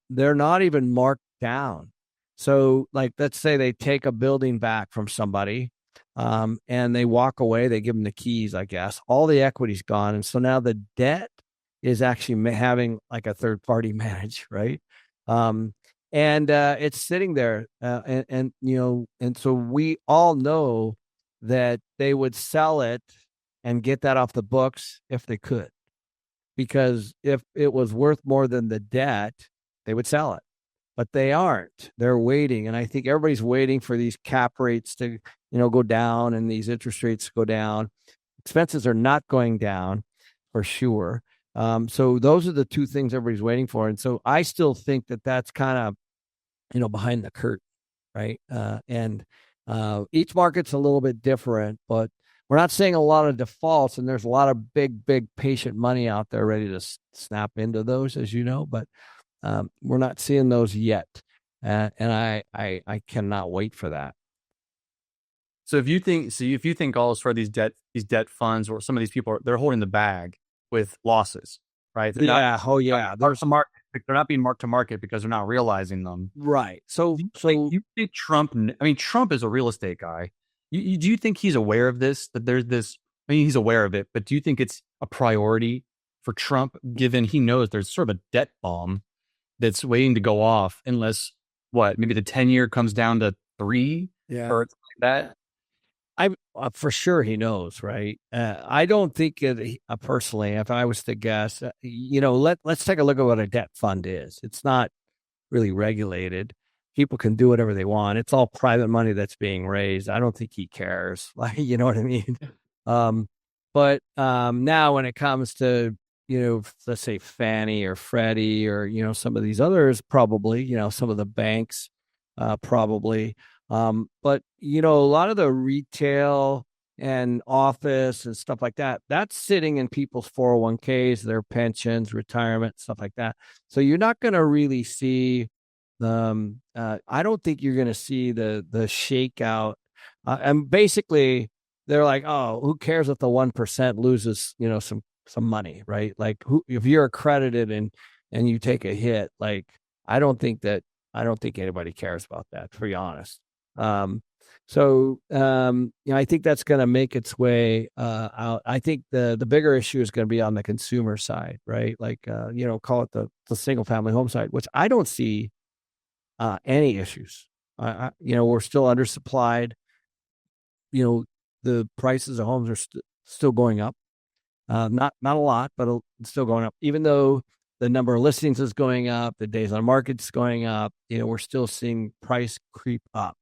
they're not even marked down. So, like, let's say they take a building back from somebody, and they walk away, they give them the keys, I guess. All the equity's gone. And so now the debt is actually having like a third party manage, right? And it's sitting there. And so we all know that they would sell it and get that off the books if they could. Because if it was worth more than the debt, they would sell it. But they aren't. They're waiting. And I think everybody's waiting for these cap rates to, go down and these interest rates go down. Expenses are not going down for sure. So those are the two things everybody's waiting for. And so I still think that that's kind of, behind the curtain, right? And each market's a little bit different, but we're not seeing a lot of defaults, and there's a lot of big patient money out there ready to snap into those, as you know, but we're not seeing those yet. And I cannot wait for that. So if you think all for these debt funds or some of these people, they're holding the bag with losses, right? They're they're not being marked to market because they're not realizing them. Right. So you think Trump is a real estate guy. Do you think he's aware of this, that there's this, he's aware of it, but do you think it's a priority for Trump, given he knows there's sort of a debt bomb that's waiting to go off unless maybe the 10-year comes down to 3 or like that? For sure he knows, right? I don't think personally, if I was to guess, let's take a look at what a debt fund is. It's not really regulated. People can do whatever they want. It's all private money that's being raised. I don't think he cares. Like, you know what I mean? But now when it comes to, let's say Fannie or Freddie or, some of these others, probably, some of the banks, probably. But, a lot of the retail and office and stuff like that, that's sitting in people's 401ks, their pensions, retirement, stuff like that. So you're not going to really see I don't think you're going to see the shakeout. And basically they're like, oh, who cares if the 1% loses, some money, right? Like if you're accredited and you take a hit, like, I don't think anybody cares about that, to be honest. So I think that's going to make its way out. I think the bigger issue is going to be on the consumer side, right? Like, call it the single family home side, which I don't see any issues. We're still undersupplied. The prices of homes are still going up. Not a lot, but it's still going up. Even though the number of listings is going up, the days on market is going up, we're still seeing price creep up.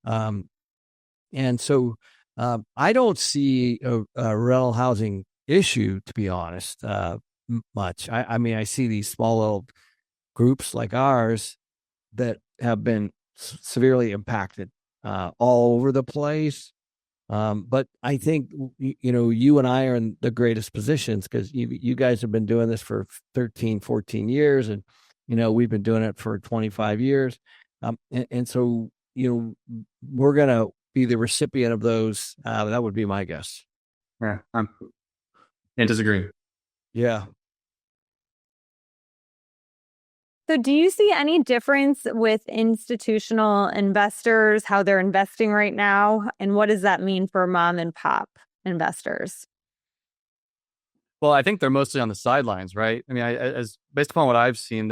And so I don't see a rental housing issue, to be honest, much. I see these small little groups like ours that have been severely impacted all over the place. But I think, you and I are in the greatest positions because you guys have been doing this for 13, 14 years. And, we've been doing it for 25 years. And so, we're going to be the recipient of those. That would be my guess. Yeah. I disagree. Yeah. So do you see any difference with institutional investors, how they're investing right now? And what does that mean for mom and pop investors? Well, I think they're mostly on the sidelines, right? As based upon what I've seen,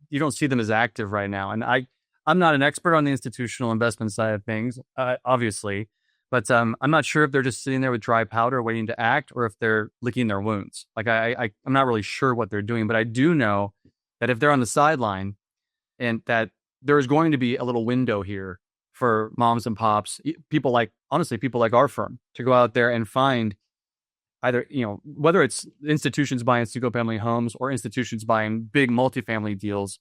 you don't see them as active right now. And I'm not an expert on the institutional investment side of things, obviously, but I'm not sure if they're just sitting there with dry powder waiting to act or if they're licking their wounds. Like I'm not really sure what they're doing, but I do know that if they're on the sideline and that there's going to be a little window here for moms and pops, people like our firm to go out there and find either, whether it's institutions buying single family homes or institutions buying big multifamily deals,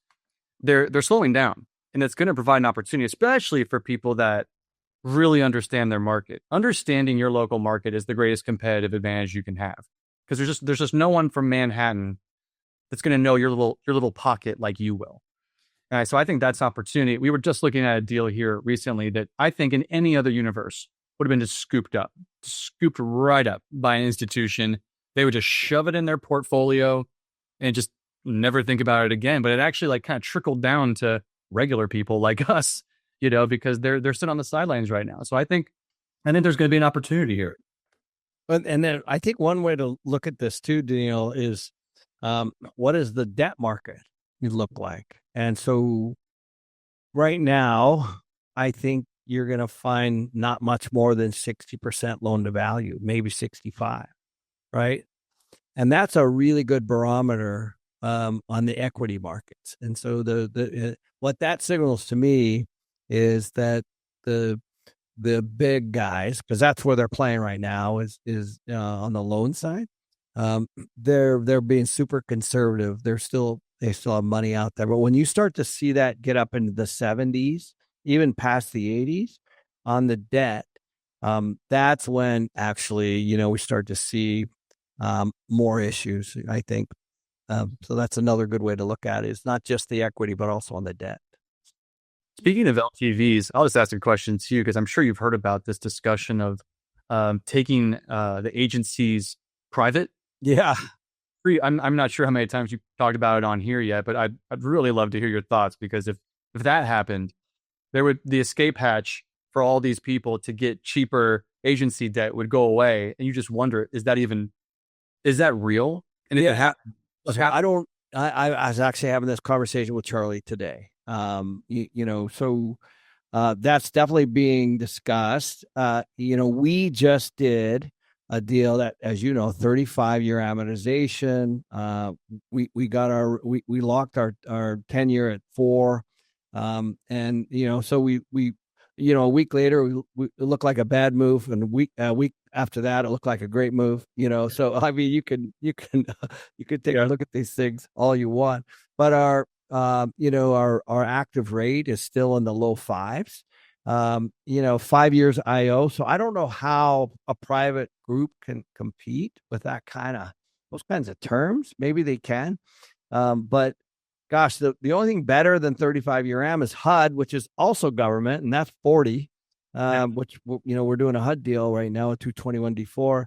they're slowing down. And it's going to provide an opportunity, especially for people that really understand their market. Understanding your local market is the greatest competitive advantage you can have, because there's just no one from Manhattan that's going to know your little pocket like you will. So I think that's an opportunity. We were just looking at a deal here recently that I think in any other universe would have been just scooped right up by an institution. They would just shove it in their portfolio and just never think about it again. But it actually like kind of trickled down to regular people like us, because they're sitting on the sidelines right now. So I think there's going to be an opportunity here. And then I think one way to look at this too, Danille, is what does the debt market look like? And so right now, I think you're going to find not much more than 60% loan to value, maybe 65, right? And that's a really good barometer on the equity markets. And so what that signals to me is that the big guys, because that's where they're playing right now, is on the loan side. They're being super conservative. They still have money out there. But when you start to see that get up into the 70s, even past the 80s on the debt, that's when actually, we start to see more issues, I think. So that's another good way to look at it. It's not just the equity, but also on the debt. Speaking of LTVs, I'll just ask a question to you, because I'm sure you've heard about this discussion of taking the agencies private. Yeah. I'm not sure how many times you've talked about it on here yet, but I'd really love to hear your thoughts, because if that happened, the escape hatch for all these people to get cheaper agency debt would go away. And you just wonder, is that real? And yeah, I was actually having this conversation with Charlie today. So that's definitely being discussed. We just did a deal that, as 35-year amortization. We locked our 10-year at 4. So we a week later we looked like a bad move, and a week after that it looked like a great move. So I mean, you can take a look at these things all you want, but our active rate is still in the low 5s. 5 years IO. So I don't know how a private group can compete with those kinds of terms. Maybe they can. But gosh, the only thing better than 35-year AM is HUD, which is also government, and that's 40, which, we're doing a HUD deal right now at 221 D4.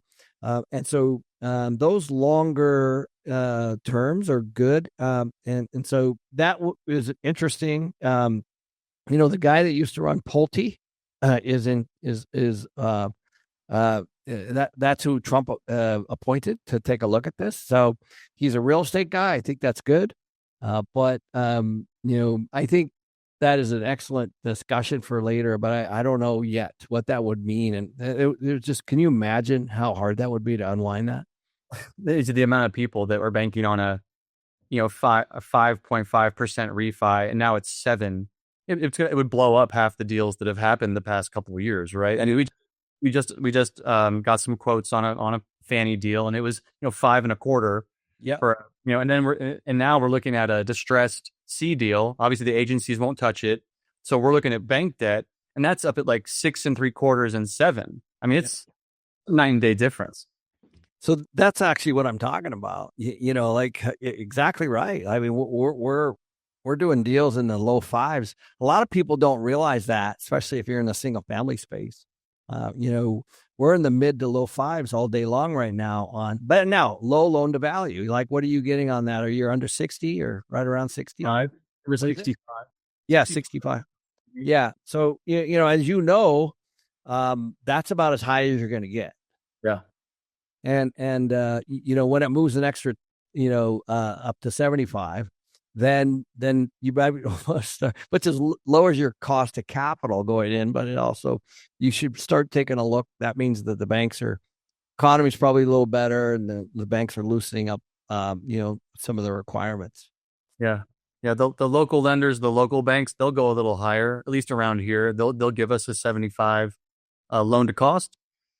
And so those longer terms are good. And so that is interesting. The guy that used to run Pulte that's who Trump appointed to take a look at this. So he's a real estate guy. I think that's good. But I think that is an excellent discussion for later, but I don't know yet what that would mean. And it just, can you imagine how hard that would be to unwind that? The amount of people that were banking on a 5.5% refi, and now it's 7. It would blow up half the deals that have happened the past couple of years, right? I mean, we just got some quotes on a Fannie deal, and it was 5.25. Yeah. And now we're looking at a distressed C deal. Obviously, the agencies won't touch it, so we're looking at bank debt, and that's up at like 6.75 and 7. I mean, it's a 9-day difference. So that's actually what I'm talking about. Exactly right. I mean, we're doing deals in the low 5s. A lot of people don't realize that, especially if you're in the single family space. We're in the mid to low 5s all day long right now but now low loan to value. Like, what are you getting on that? Are you under 60 or right around 65? 65. Yeah, 65. Yeah. So, as that's about as high as you're going to get. Yeah. And when it moves an extra, up to 75, then you probably which is lowers your cost of capital going in, but it also, you should start taking a look. That means that the economy's probably a little better, and the banks are loosening up, some of the requirements. Yeah. Yeah. The local lenders, the local banks, they'll go a little higher, at least around here. They'll give us a 75 loan to cost.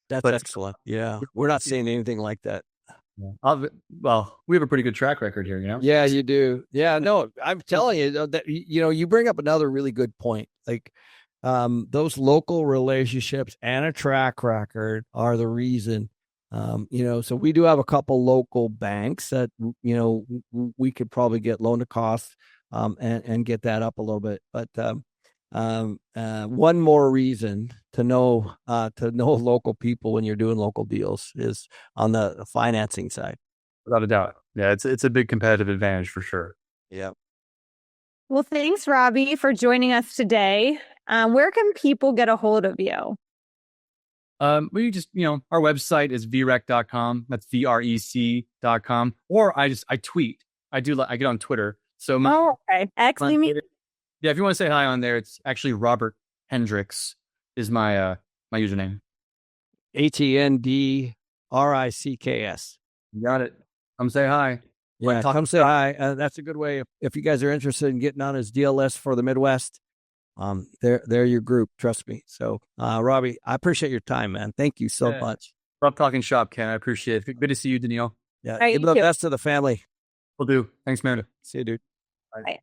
That's But excellent. Yeah. We're not seeing anything like that. well, we have a pretty good track record here, you know? Yeah, you do. Yeah, no, I'm telling you that, you bring up another really good point. Like, those local relationships and a track record are the reason. So we do have a couple local banks that, we could probably get loan to cost, and get that up a little bit. But, one more reason to know local people when you're doing local deals is on the financing side. Without a doubt. Yeah, it's a big competitive advantage for sure. Yeah. Well, thanks, Robbie, for joining us today. Where can people get a hold of you? We just, our website is vrec.com. That's vrec.com. Or I tweet. I get on Twitter. So okay. Actually, yeah, if you want to say hi on there, it's actually Robert Hendricks is my username. HENDRICKS. You got it. Come say hi. Yeah, come say hi. That's a good way. If you guys are interested in getting on his deal list for the Midwest, they're your group. Trust me. So, Robbie, I appreciate your time, man. Thank you so much. Love talking shop, Ken. I appreciate it. Good to see you, Danille. Yeah, give the best to the family. Will do. Thanks, Meredith. See you, dude. Bye. Bye.